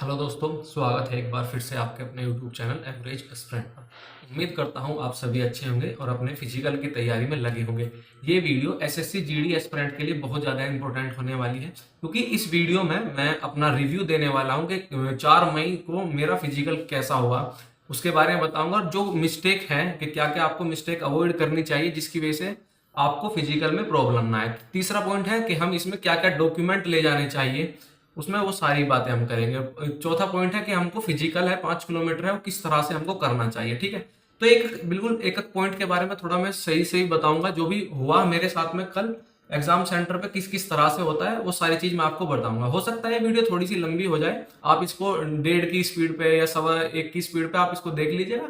Hello दोस्तों, स्वागत है एक बार फिर से आपके अपने यूट्यूब चैनल एवरेज एस्पिरेंट पर। उम्मीद करता हूं आप सभी अच्छे होंगे और अपने फिजिकल की तैयारी में लगे होंगे। ये वीडियो एसएससी जीडी एस्पिरेंट के लिए बहुत ज़्यादा इंपॉर्टेंट होने वाली है, क्योंकि इस वीडियो में मैं अपना रिव्यू देने वाला हूं कि 4 मई को मेरा फिजिकल कैसा हुआ, उसके बारे में बताऊंगा। और जो मिस्टेक है कि क्या क्या आपको मिस्टेक अवॉइड करनी चाहिए जिसकी वजह से आपको फिजिकल में प्रॉब्लम ना आए। तीसरा पॉइंट है कि हम इसमें क्या क्या डॉक्यूमेंट ले जाने चाहिए, उसमें वो सारी बातें हम करेंगे। चौथा पॉइंट है कि हमको फिजिकल है 5 किलोमीटर है वो किस तरह से हमको करना चाहिए। ठीक है, तो एक बिल्कुल एक एक पॉइंट के बारे में थोड़ा मैं सही सही बताऊंगा। जो भी हुआ मेरे साथ में कल एग्जाम सेंटर पे किस किस तरह से होता है वो सारी चीज मैं आपको बताऊंगा। हो सकता है वीडियो थोड़ी सी लंबी हो जाए, आप इसको 1.5 की स्पीड पे या 1.25 की स्पीड पे आप इसको देख लीजिएगा।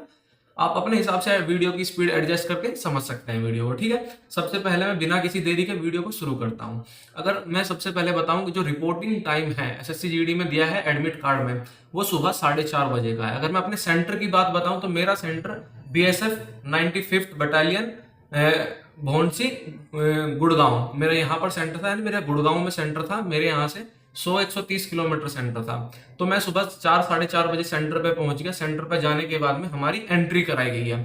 आप अपने हिसाब से वीडियो की स्पीड एडजस्ट करके समझ सकते हैं वीडियो को। ठीक है, सबसे पहले मैं बिना किसी देरी के वीडियो को शुरू करता हूं। अगर मैं सबसे पहले बताऊं कि जो रिपोर्टिंग टाइम है एसएससी जीडी में दिया है एडमिट कार्ड में, वो सुबह 4:30 बजे का है। अगर मैं अपने सेंटर की बात बताऊं तो मेरा centre BSF 95th battalion Bhondsi Gurgaon, मेरा यहाँ पर सेंटर था, यानी मेरा गुड़गांव में सेंटर था। मेरे यहाँ से 130 किलोमीटर सेंटर था। तो मैं सुबह 4 साढ़े 4 बजे सेंटर पे पहुंच गया। सेंटर पे जाने के बाद में हमारी एंट्री कराई गई है।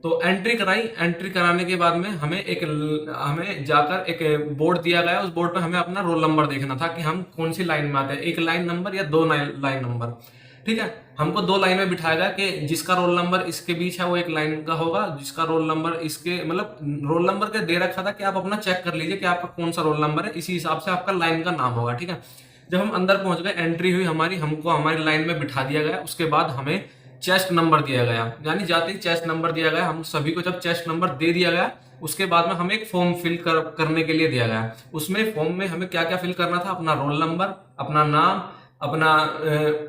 तो एंट्री कराई, एंट्री कराने के बाद में हमें जाकर एक बोर्ड दिया गया। उस बोर्ड पे हमें अपना रोल नंबर देखना था कि हम कौन सी लाइन में आते हैं, 1 लाइन नंबर या 2 लाइन नंबर। ठीक है, हमको 2 लाइन में बिठाया गया कि जिसका रोल नंबर इसके बीच है वो 1 लाइन का होगा, जिसका रोल नंबर इसके मतलब रोल नंबर का दे रखा था कि आप अपना चेक कर लीजिए कि आपका कौन सा रोल नंबर है, इसी हिसाब से आपका लाइन का नाम होगा। ठीक है, जब हम अंदर पहुंच गए, एंट्री हुई हमारी, हमको हमारी लाइन में बिठा दिया गया। उसके बाद हमें चेस्ट नंबर दिया गया, यानी जाते ही चेस्ट नंबर दिया गया। हम सभी को जब चेस्ट नंबर दे दिया गया, उसके बाद में हमें एक फॉर्म फिल करने के लिए दिया गया। उसमें फॉर्म में हमें क्या क्या फिल करना था, अपना रोल नंबर, अपना नाम, अपना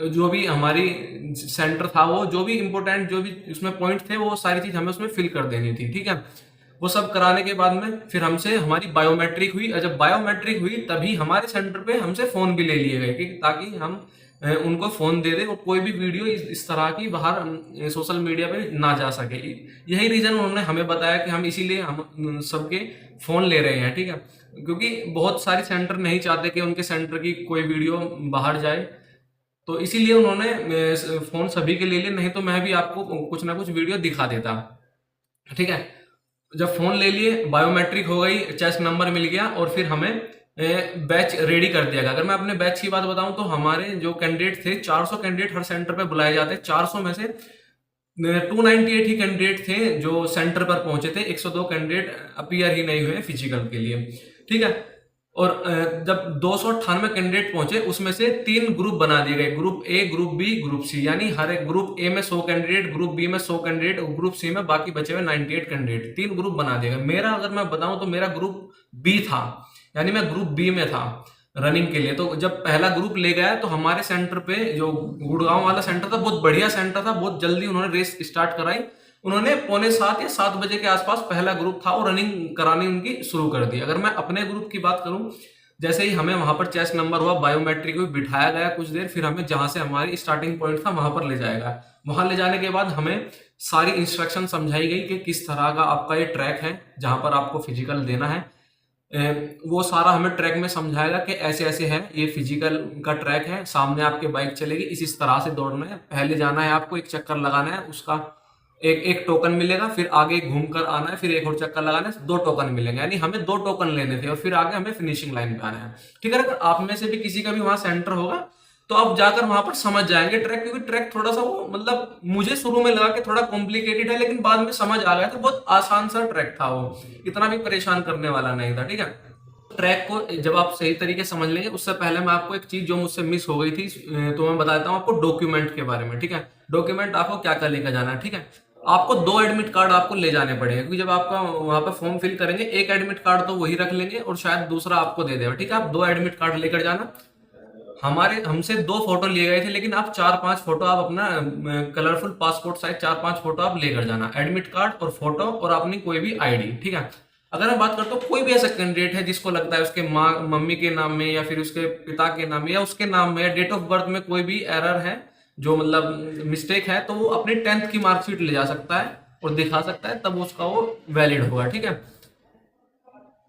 जो भी हमारी सेंटर था, वो जो भी इंपॉर्टेंट जो भी उसमें पॉइंट थे वो सारी चीज हमें उसमें फिल कर देनी थी। ठीक है, वो सब कराने के बाद में फिर हमसे हमारी बायोमेट्रिक हुई। और जब बायोमेट्रिक हुई तभी हमारे सेंटर पे हमसे फोन भी ले लिए गए कि ताकि हम उनको फोन दे दे और कोई भी वीडियो इस तरह की बाहर सोशल मीडिया पे ना जा सके। यही रीजन उन्होंने हमें बताया कि हम इसीलिए हम सबके फोन ले रहे हैं। ठीक है, क्योंकि बहुत सारे सेंटर नहीं चाहते कि उनके सेंटर की कोई वीडियो बाहर जाए, तो इसीलिए उन्होंने फोन सभी के ले लिए। नहीं तो मैं भी आपको कुछ ना कुछ वीडियो दिखा देता। ठीक है, जब फोन ले लिए, बायोमेट्रिक हो गई, चेस्ट नंबर मिल गया और फिर हमें बैच रेडी कर दिया गया। अगर मैं अपने बैच की बात बताऊं तो हमारे जो कैंडिडेट थे, 400 कैंडिडेट हर सेंटर पे बुलाए जाते हैं। 400 में से 298 ही कैंडिडेट थे जो सेंटर पर पहुंचे थे। 102 कैंडिडेट अपीयर ही नहीं हुए फिजिकल के लिए। ठीक है, और जब 298 कैंडिडेट पहुंचे उसमें से 3 ग्रुप बना दिए गए, group A, group B, group C. यानी हर एक ग्रुप ए में 100 कैंडिडेट, ग्रुप बी में 100 कैंडिडेट और ग्रुप सी में बाकी बचे हुए 98 कैंडिडेट। 3 ग्रुप बना दिए गए। मेरा अगर मैं बताऊं तो मेरा ग्रुप बी था, यानी मैं ग्रुप बी में था रनिंग के लिए। तो जब पहला ग्रुप ले गया तो हमारे सेंटर पे जो गुड़गांव वाला सेंटर था, बहुत बढ़िया सेंटर था, बहुत जल्दी उन्होंने रेस स्टार्ट कराई। उन्होंने 6:45 या 7 बजे के आसपास पहला ग्रुप था और रनिंग करानी उनकी शुरू कर दी। अगर मैं अपने ग्रुप की बात करूं, जैसे ही हमें वहां पर चेस्ट नंबर हुआ, बायोमेट्रिक हुई, बिठाया गया कुछ देर, फिर हमें जहां से हमारी स्टार्टिंग पॉइंट था वहां पर ले जाएगा। वहां ले जाने के बाद हमें सारी इंस्ट्रक्शन समझाई गई कि किस तरह का आपका ये ट्रैक है जहां पर आपको फिजिकल देना है। वो सारा हमें ट्रैक में समझाएगा कि ऐसे ऐसे है, ये फिजिकल का ट्रैक है, सामने आपके बाइक चलेगी, इस तरह से दौड़ना है, पहले जाना है आपको, एक चक्कर लगाना है, उसका एक एक टोकन मिलेगा, फिर आगे घूम कर आना है, फिर एक और चक्कर लगाना है, 2 टोकन मिलेंगे। यानी हमें 2 टोकन लेने थे और फिर आगे हमें फिनिशिंग लाइन पे आना है। ठीक है, अगर आप में से भी किसी का भी वहां सेंटर होगा तो आप जाकर वहां पर समझ जाएंगे ट्रैक, क्योंकि ट्रैक थोड़ा सा वो मतलब मुझे शुरू में लगा कि थोड़ा कॉम्प्लिकेटेड है, लेकिन बाद में समझ आ गया था, बहुत आसान सा ट्रैक था वो, इतना भी परेशान करने वाला नहीं था। ठीक है, ट्रैक को जब आप सही तरीके समझ लेंगे, उससे पहले मैं आपको एक चीज जो मुझसे मिस हो गई थी तो मैं बता देता हूँ आपको डॉक्यूमेंट के बारे में। ठीक है, डॉक्यूमेंट आपको क्या क्या लेकर जाना है। ठीक है, आपको 2 एडमिट कार्ड आपको ले जाने पड़ेंगे, क्योंकि जब आपका वहां पे फॉर्म फिल करेंगे, एक एडमिट कार्ड तो वही रख लेंगे और शायद दूसरा आपको दे देगा। ठीक है, आप 2 एडमिट कार्ड लेकर जाना। हमसे 2 फोटो लिए गए थे, लेकिन आप 4-5 फोटो आप अपना कलरफुल पासपोर्ट साइज 4-5 फोटो आप लेकर जाना, एडमिट कार्ड और फोटो और अपनी कोई भी आईडी। ठीक है, अगर मैं बात करता हूँ कोई भी ऐसा कैंडिडेट है जिसको लगता है उसके माँ मम्मी के नाम में या फिर उसके पिता के नाम में या उसके नाम में या डेट ऑफ बर्थ में कोई भी एरर है, जो मतलब मिस्टेक है, तो वो अपनी 10th की मार्कशीट ले जा सकता है और दिखा सकता है, तब उसका वो वैलिड होगा। ठीक है,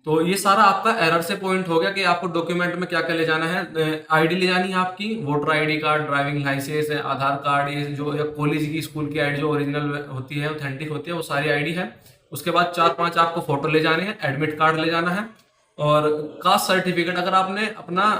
तो ये सारा आपका एरर से पॉइंट हो गया कि आपको डॉक्यूमेंट में क्या क्या ले जाना है। आईडी ले जानी है आपकी, voter ID card, driving licence, Aadhaar card, ये जो कॉलेज की स्कूल की आईडी जो ओरिजिनल होती है, ऑथेंटिक होती है, वो सारी आईडी है। उसके बाद 4-5 आपको फोटो ले जाने हैं, एडमिट कार्ड ले जाना है, और कास्ट सर्टिफिकेट, अगर आपने अपना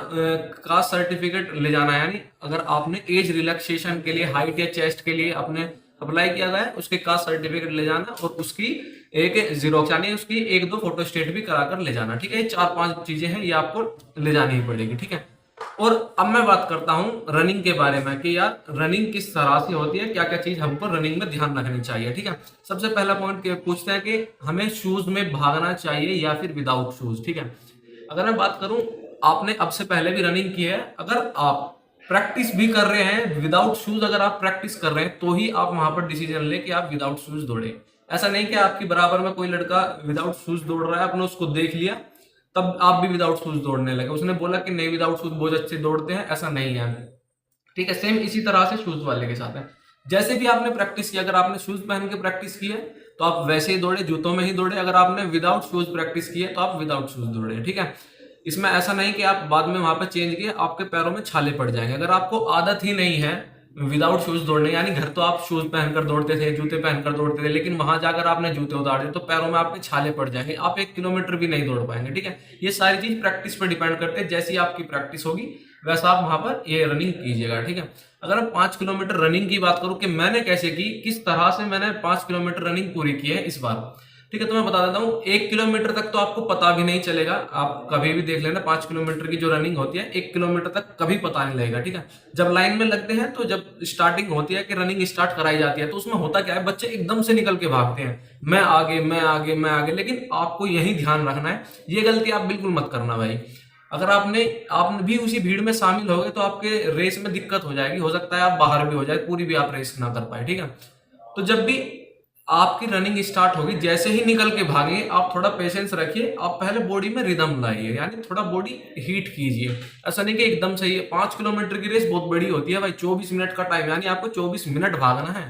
कास्ट सर्टिफिकेट ले जाना है, यानी अगर आपने एज रिलैक्सेशन के लिए, हाइट या चेस्ट के लिए आपने अप्लाई किया गया है, उसके कास्ट सर्टिफिकेट ले जाना, और उसकी एक जीरोक्स यानी उसकी 1-2 फोटो स्टेट भी कराकर ले जाना। ठीक है, ये 4-5 चीजें हैं, ये आपको ले जानी ही पड़ेगी। ठीक है, और अब मैं बात करता हूं रनिंग के बारे में कि यार रनिंग किस तरह से होती है, क्या क्या चीज हमको रनिंग में ध्यान रखनी चाहिए। ठीक है, सबसे पहला पॉइंट पूछते हैं कि हमें शूज में भागना चाहिए या फिर विदाउट शूज। ठीक है, अगर मैं बात करूं, आपने अब से पहले भी रनिंग की है, अगर आप प्रैक्टिस भी कर रहे हैं विदाउट शूज, अगर आप प्रैक्टिस कर रहे हैं तो ही आप वहां पर डिसीजन ले कि आप विदाउट शूज दौड़े। ऐसा नहीं कि आपकी बराबर में कोई लड़का विदाउट शूज दौड़ रहा है, आपने उसको देख लिया तब आप भी विदाउट शूज दौड़ने लगे, उसने बोला कि नहीं विदाउट शूज बहुत अच्छे दौड़ते हैं, ऐसा नहीं है। ठीक है, सेम इसी तरह से शूज वाले के साथ है। जैसे भी आपने प्रैक्टिस किया, अगर आपने शूज पहन के प्रैक्टिस की है तो आप वैसे ही दौड़े, जूतों में ही दौड़े। अगर आपने विदाउट शूज प्रैक्टिस की है तो आप विदाउट शूज दौड़े। ठीक है, इसमें ऐसा नहीं कि आप बाद में वहां पर चेंज किए आपके पैरों में छाले पड़ जाएंगे। अगर आपको आदत ही नहीं है विदाउट शूज दौड़ने, यानी घर तो आप शूज पहनकर दौड़ते थे, जूते पहनकर दौड़ते थे, लेकिन वहां जाकर आपने जूते उतार दिए तो पैरों में आपके छाले पड़ जाएंगे, आप 1 किलोमीटर भी नहीं दौड़ पाएंगे। ठीक है, ये सारी चीज प्रैक्टिस पर डिपेंड करते हैं, जैसी आपकी प्रैक्टिस होगी वैसा आप वहां पर ये रनिंग कीजिएगा। ठीक है, अगर मैं 5 किलोमीटर रनिंग की बात करूं कि मैंने कैसे की, किस तरह से मैंने 5 किलोमीटर रनिंग पूरी की है इस बार, ठीक है, तो मैं बता देता हूँ। 1 किलोमीटर तक तो आपको पता भी नहीं चलेगा, आप कभी भी देख लेना 5 किलोमीटर की जो रनिंग होती है 1 किलोमीटर तक कभी पता नहीं लगेगा। ठीक है, जब लाइन में लगते हैं तो जब स्टार्टिंग होती है कि रनिंग स्टार्ट कराई जाती है तो उसमें होता क्या है, बच्चे एकदम से निकल के भागते हैं, मैं आगे मैं आगे मैं आगे, लेकिन आपको यही ध्यान रखना है, ये गलती आप बिल्कुल मत करना भाई। अगर आपने भी उसी भीड़ में शामिल हो गए तो आपके रेस में दिक्कत हो जाएगी, हो सकता है आप बाहर भी हो जाए, पूरी भी आप रेस ना कर पाए। ठीक है, तो जब भी आपकी रनिंग स्टार्ट होगी, जैसे ही निकल के भागे आप थोड़ा पेशेंस रखिए, आप पहले बॉडी में रिदम लाइए, यानी थोड़ा बॉडी हीट कीजिए। ऐसा नहीं कि एकदम सही है, 5 किलोमीटर की रेस बहुत बड़ी होती है भाई, 24 मिनट का टाइम, यानी आपको 24 मिनट भागना है।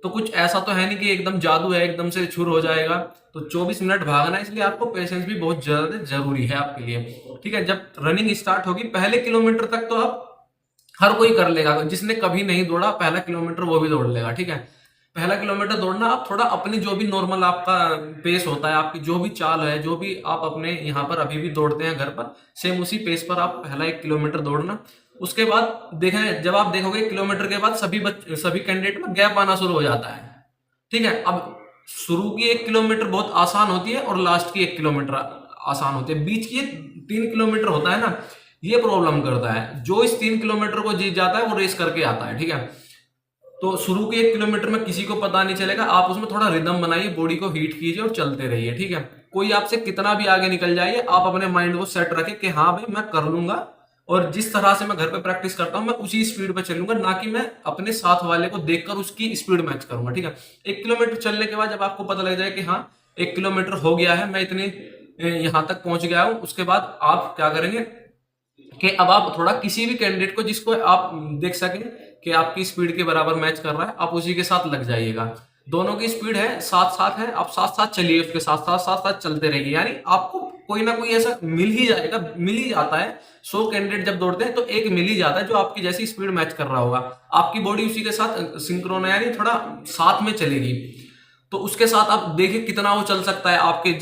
तो कुछ ऐसा तो है नहीं कि एकदम जादू है एकदम से छुर हो जाएगा, तो 24 मिनट भागना है, इसलिए आपको पेशेंस भी बहुत ज्यादा जरूरी है आपके लिए। ठीक है, जब रनिंग स्टार्ट होगी पहले किलोमीटर तक तो आप हर कोई कर लेगा, जिसने कभी नहीं दौड़ा पहला किलोमीटर वो भी दौड़ लेगा। ठीक है, पहला किलोमीटर दौड़ना आप थोड़ा अपनी जो भी नॉर्मल आपका पेस होता है, आपकी जो भी चाल है, जो भी आप अपने यहाँ पर अभी भी दौड़ते हैं घर पर, सेम उसी पेस पर आप पहला 1 किलोमीटर दौड़ना। उसके बाद देखें, जब आप देखोगे 1 किलोमीटर के बाद सभी कैंडिडेट में गैप आना शुरू हो जाता है। ठीक है, अब शुरू की 1 किलोमीटर बहुत आसान होती है और लास्ट की 1 किलोमीटर आसान होती है, बीच की 3 किलोमीटर होता है ना, ये प्रॉब्लम करता है। जो इस 3 किलोमीटर को जीत जाता है वो रेस करके आता है। ठीक है, तो शुरू के 1 किलोमीटर में किसी को पता नहीं चलेगा, आप उसमें थोड़ा रिदम बनाइए, बॉडी को हीट कीजिए और चलते रहिए। ठीक है, कोई आपसे कितना भी आगे निकल जाइए, आप अपने माइंड को सेट रखें कि हाँ भाई मैं कर लूंगा, और जिस तरह से मैं घर पे प्रैक्टिस करता हूं मैं उसी स्पीड पे चलूंगा, ना कि मैं अपने साथ वाले को देखकर उसकी स्पीड मैच करूंगा। ठीक है, 1 किलोमीटर चलने के बाद जब आपको पता लग जाए कि हाँ 1 किलोमीटर हो गया है, मैं इतने यहां तक पहुंच गया हूं, उसके बाद आप क्या करेंगे कि अब आप थोड़ा किसी भी कैंडिडेट को जिसको आप देख सकें कि आपकी स्पीड के बराबर मैच कर रहा है, आप उसी के साथ लग जाइएगा। दोनों की स्पीड है साथ साथ है, आप साथ साथ चलिए, उसके साथ साथ साथ साथ चलते रहिए, यानी आपको कोई ना कोई ऐसा मिल ही जाएगा, मिल ही जाता है। 100 कैंडिडेट जब दौड़ते हैं तो एक मिल ही जाता है जो आपकी जैसी स्पीड मैच कर रहा होगा, आपकी बॉडी उसी के साथ सिंक्रोन यानी थोड़ा साथ में चलेगी, तो उसके साथ आप देखिए कितना वो चल सकता है आपके।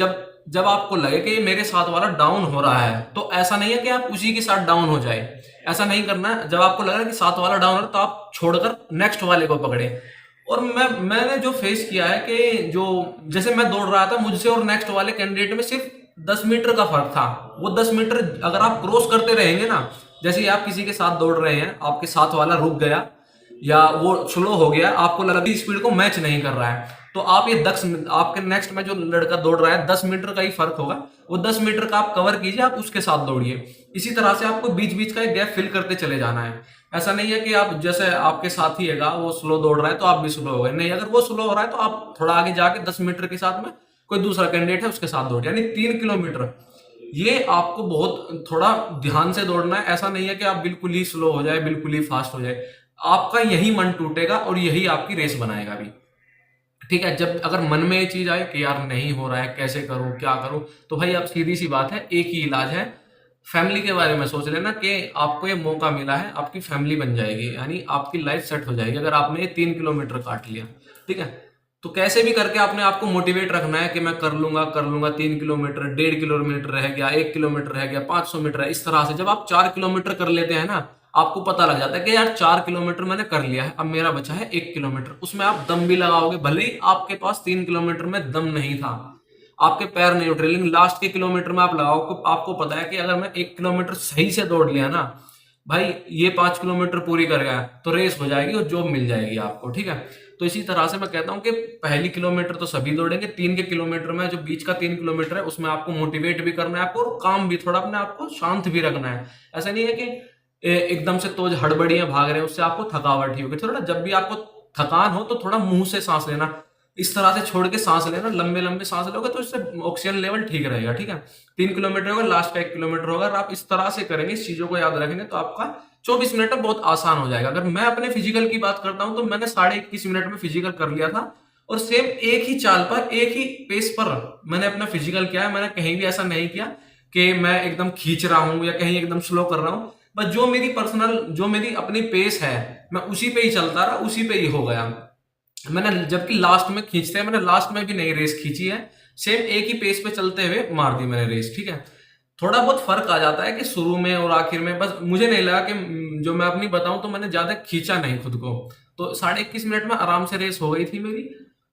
जब आपको लगे कि मेरे साथ वाला डाउन हो रहा है, तो ऐसा नहीं है कि आप उसी के साथ डाउन हो जाए, ऐसा नहीं करना है। जब आपको लग रहा है कि साथ वाला डाउन हो रहा है तो आप छोड़कर नेक्स्ट वाले को पकड़े। और मैंने जो फेस किया है कि जो जैसे मैं दौड़ रहा था, मुझसे और नेक्स्ट वाले कैंडिडेट में सिर्फ 10 मीटर का फर्क था। वो 10 मीटर अगर आप क्रॉस करते रहेंगे ना, जैसे आप किसी के साथ दौड़ रहे हैं, आपके साथ वाला रुक गया या वो स्लो हो गया, आपको लगा कि स्पीड को मैच नहीं कर रहा है, तो आप ये 10 आपके नेक्स्ट में जो लड़का दौड़ रहा है 10 मीटर का ही फर्क होगा, वो 10 मीटर का आप कवर कीजिए, आप उसके साथ दौड़िए। इसी तरह से आपको बीच बीच का एक गैप फिल करते चले जाना है। ऐसा नहीं है कि आप जैसे आपके साथी हैगा वो स्लो दौड़ रहा है तो आप भी स्लो हो गए, नहीं, अगर वो स्लो हो रहा है तो आप थोड़ा आगे जाके 10 मीटर के साथ में कोई दूसरा कैंडिडेट है उसके साथ दौड़, यानी 3 किलोमीटर। ये आपको बहुत थोड़ा ध्यान से दौड़ना है, ऐसा नहीं है कि आप बिल्कुल ही स्लो हो जाए, बिल्कुल ही फास्ट हो जाए, आपका यही मन टूटेगा और यही आपकी रेस बनाएगा भी। ठीक है। जब अगर मन में ये चीज आए कि यार नहीं हो रहा है, कैसे करूं, क्या करूं, तो भाई अब सीधी सी बात है, एक ही इलाज है, फैमिली के बारे में सोच लेना कि आपको ये मौका मिला है, आपकी फैमिली बन जाएगी, यानी आपकी लाइफ सेट हो जाएगी अगर आपने ये 3 किलोमीटर काट लिया। ठीक है, तो कैसे भी करके आपने आपको मोटिवेट रखना है कि मैं कर लूंगा कर लूंगा। 3 किलोमीटर, 1.5 किलोमीटर रह गया, 1 किलोमीटर रह गया, 500 मीटर है। इस तरह से जब आप 4 किलोमीटर कर लेते हैं ना, आपको पता लग जाता है कि यार 4 किलोमीटर मैंने कर लिया है, अब मेरा बचा है 1 किलोमीटर। उसमें आप दम भी लगाओगे, भले ही आपके पास 3 किलोमीटर में दम नहीं था, आपके पैर नहीं उठ रहे, लेकिन लास्ट के किलोमीटर में आप लगाओ, आपको पता है कि अगर मैं 1 किलोमीटर सही से दौड़ लिया ना भाई, ये 5 किलोमीटर पूरी कर गया तो रेस हो जाएगी और जॉब मिल जाएगी आपको। ठीक है, तो इसी तरह से मैं कहता हूं कि पहली किलोमीटर तो सभी दौड़ेंगे, 3 के किलोमीटर में जो बीच का 3 किलोमीटर है उसमें आपको मोटिवेट भी करना है आपको, और काम भी थोड़ा अपने आपको शांत भी रखना है। ऐसा नहीं है कि एकदम से तो हड़बड़ियां भाग रहे हैं उससे आपको थकावट ही होगी। थोड़ा जब भी आपको थकान हो तो थोड़ा मुंह से सांस लेना, इस तरह से छोड़ के सांस लेना, लंबे लंबे सांस लोगे तो इससे ऑक्सीजन लेवल ठीक रहेगा। ठीक है, 3 किलोमीटर होगा, लास्ट का 1 किलोमीटर होगा। आप इस तरह से करेंगे, इस चीजों को याद रखेंगे तो आपका 24 मिनट में बहुत आसान हो जाएगा। अगर मैं अपने फिजिकल की बात करता हूं तो मैंने 21.5 मिनट में फिजिकल कर लिया था, और सेम एक ही चाल पर, एक ही पेस पर मैंने अपना फिजिकल किया है। मैंने कहीं भी ऐसा नहीं किया कि मैं एकदम खींच रहा हूं या कहीं एकदम स्लो कर रहा हूं, बस जो मेरी पर्सनल, जो मेरी अपनी पेस है, मैं उसी पे ही चलता रहा, उसी पे ही हो गया मैंने। जबकि लास्ट में खींचते हैं, मैंने लास्ट में भी नई रेस खींची है, सेम एक ही पेस पे चलते हुए मार दी मैंने रेस। ठीक है, थोड़ा बहुत फर्क आ जाता है कि शुरू में और आखिर में, बस मुझे नहीं लगा कि जो मैं अपनी बताऊं तो मैंने ज्यादा खींचा नहीं खुद को, तो 21.5 मिनट में आराम से रेस हो गई थी मेरी।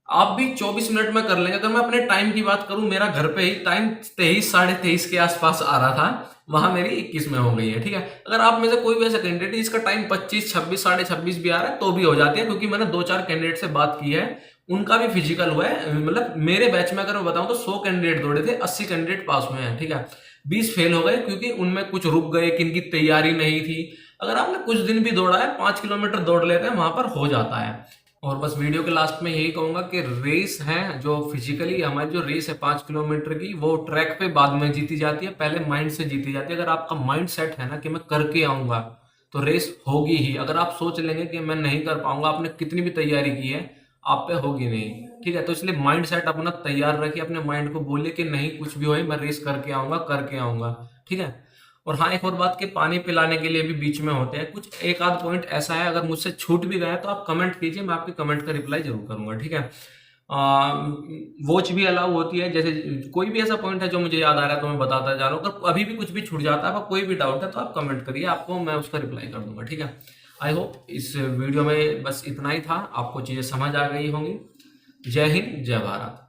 आप भी 24 मिनट में कर लेंगे। अगर मैं अपने टाइम की बात करूं, मेरा घर पे ही टाइम 23 23:30 के आसपास आ रहा था, वहां मेरी 21 में हो गई है। ठीक है, अगर आप में से कोई भी ऐसा कैंडिडेट जिसका टाइम 25 26 26:30 भी आ रहा है तो भी हो जाती है, क्योंकि मैंने 2-4 कैंडिडेट से बात की है, उनका भी फिजिकल हुआ है। मतलब मेरे बैच में अगर मैं बताऊं तो 100 कैंडिडेट दौड़े थे, 80 कैंडिडेट पास हुए हैं। ठीक है, 20 फेल हो गए क्योंकि उनमें कुछ रुक गए, किनकी तैयारी नहीं थी। अगर आपने कुछ दिन भी दौड़ा है, 5 किलोमीटर दौड़ लेते हैं, वहां पर हो जाता है। और बस वीडियो के लास्ट में यही कहूंगा कि रेस है जो फिजिकली हमारी जो रेस है 5 किलोमीटर की, वो ट्रैक पे बाद में जीती जाती है, पहले माइंड से जीती जाती है। अगर आपका माइंड सेट है ना कि मैं करके आऊंगा, तो रेस होगी ही। अगर आप सोच लेंगे कि मैं नहीं कर पाऊंगा, आपने कितनी भी तैयारी की है, आप पे होगी नहीं। ठीक है, तो इसलिए माइंड सेट अपना तैयार रखिए, अपने माइंड को बोलिए कि नहीं कुछ भी हो मैं रेस करके आऊंगा, करके आऊंगा। ठीक है, और हाँ एक और बात कि पानी पिलाने के लिए भी बीच में होते हैं कुछ, एक आध पॉइंट ऐसा है, अगर मुझसे छूट भी गया तो आप कमेंट कीजिए, मैं आपके कमेंट का रिप्लाई जरूर करूंगा। ठीक है, वॉच भी अलाउ होती है, जैसे कोई भी ऐसा पॉइंट है जो मुझे याद आ रहा है तो मैं बताता जा रहा हूँ। अगर अभी भी कुछ भी छूट जाता है, आपका कोई भी डाउट है तो आप कमेंट करिए, आपको मैं उसका रिप्लाई कर दूंगा। ठीक है, आई होप इस वीडियो में बस इतना ही था, आपको चीजें समझ आ गई होंगी। जय हिंद, जय भारत।